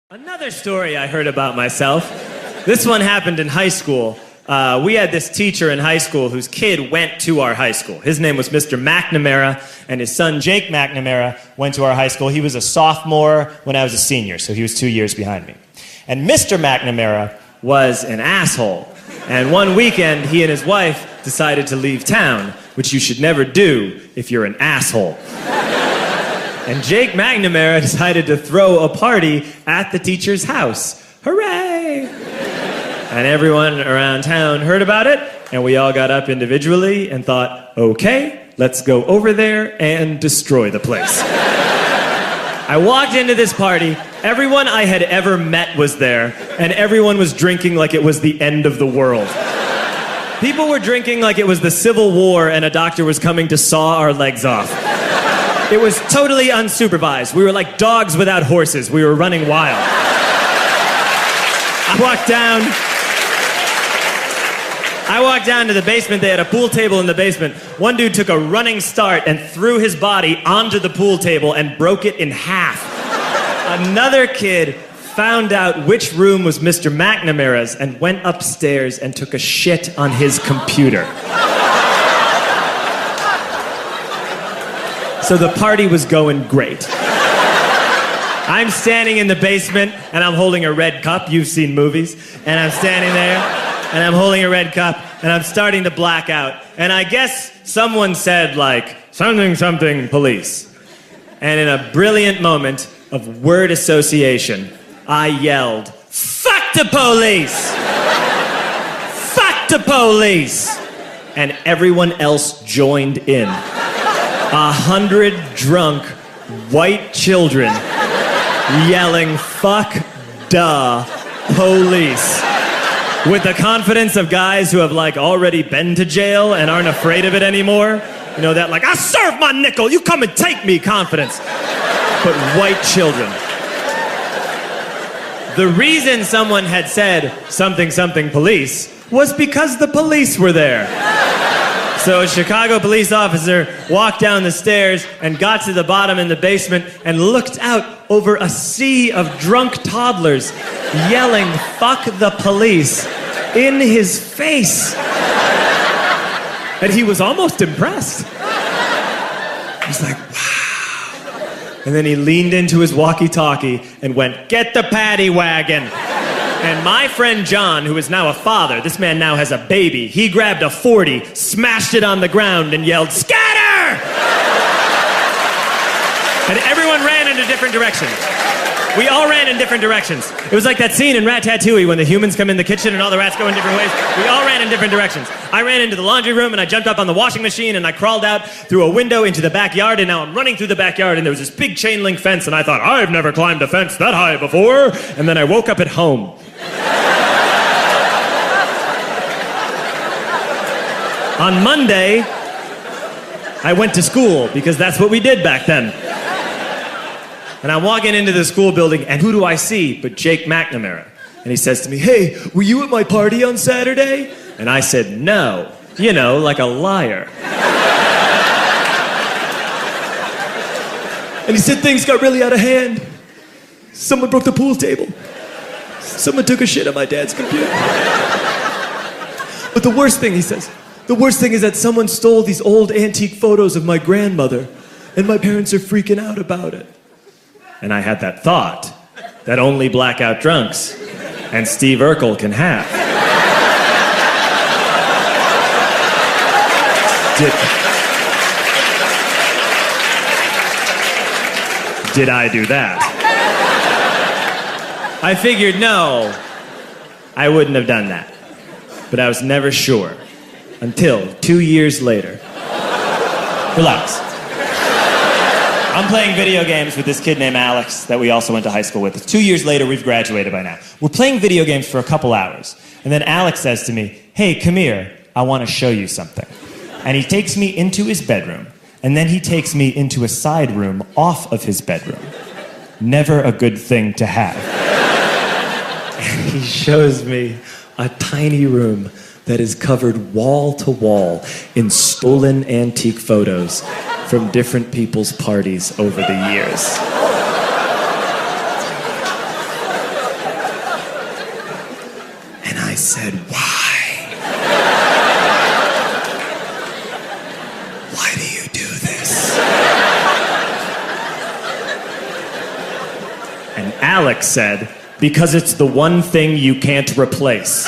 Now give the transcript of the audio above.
Another story I heard about myself. This one happened in high school. We had this teacher in high school whose kid went to our high school. His name was Mr. McNamara, and his son Jake McNamara went to our high school. He was a sophomore when I was a senior, so he was 2 years behind me. And Mr. McNamara was an asshole. And one weekend, he and his wife decided to leave town, which you should never do if you're an asshole. And Jake McNamara decided to throw a party at the teacher's house. Hooray! And everyone around town heard about it, and we all got up individually and thought, okay, let's go over there and destroy the place. I walked into this party, everyone I had ever met was there, and everyone was drinking like it was the end of the world. People were drinking like it was the Civil War and a doctor was coming to saw our legs off. It was totally unsupervised. We were like dogs without horses. We were running wild. I walked down to the basement. They had a pool table in the basement. One dude took a running start and threw his body onto the pool table and broke it in half. Another kid found out which room was Mr. McNamara's and went upstairs and took a shit on his computer. So the party was going great. I'm standing in the basement and I'm holding a red cup. You've seen movies. And I'm standing there and I'm holding a red cup and I'm starting to black out. And I guess someone said like, something, something, police. And in a brilliant moment of word association, I yelled, fuck the police! Fuck the police! And everyone else joined in. 100 drunk white children yelling, fuck the police. With the confidence of guys who have like already been to jail and aren't afraid of it anymore. You know, that like, I serve my nickel, you come and take me confidence. But white children. The reason someone had said something, something police was because the police were there. So a Chicago police officer walked down the stairs and got to the bottom in the basement and looked out over a sea of drunk toddlers yelling, fuck the police, in his face. And he was almost impressed. He was like, wow. And then he leaned into his walkie-talkie and went, get the paddy wagon. And my friend John, who is now a father, this man now has a baby, he grabbed a 40, smashed it on the ground, and yelled, scatter! And everyone ran in a different direction. We all ran in different directions. It was like that scene in Ratatouille when the humans come in the kitchen and all the rats go in different ways. We all ran in different directions. I ran into the laundry room and I jumped up on the washing machine and I crawled out through a window into the backyard, and now I'm running through the backyard and there was this big chain link fence and I thought, I've never climbed a fence that high before. And then I woke up at home. On Monday, I went to school because that's what we did back then. And I'm walking into the school building, and who do I see but Jake McNamara? And he says to me, hey, were you at my party on Saturday? And I said, no. You know, like a liar. And he said things got really out of hand. Someone broke the pool table. Someone took a shit on my dad's computer. But the worst thing, he says, the worst thing is that someone stole these old antique photos of my grandmother, and my parents are freaking out about it. And I had that thought that only blackout drunks and Steve Urkel can have. Did I do that? I figured, no, I wouldn't have done that. But I was never sure until 2 years later. Relax. I'm playing video games with this kid named Alex that we also went to high school with. 2 years later, we've graduated by now. We're playing video games for a couple hours. And then Alex says to me, hey, come here, I want to show you something. And he takes me into his bedroom. And then he takes me into a side room off of his bedroom. Never a good thing to have. And he shows me a tiny room that is covered wall to wall in stolen antique photos from different people's parties over the years. said, "Why? Why do you do this?" And Alex said, "Because it's the one thing you can't replace."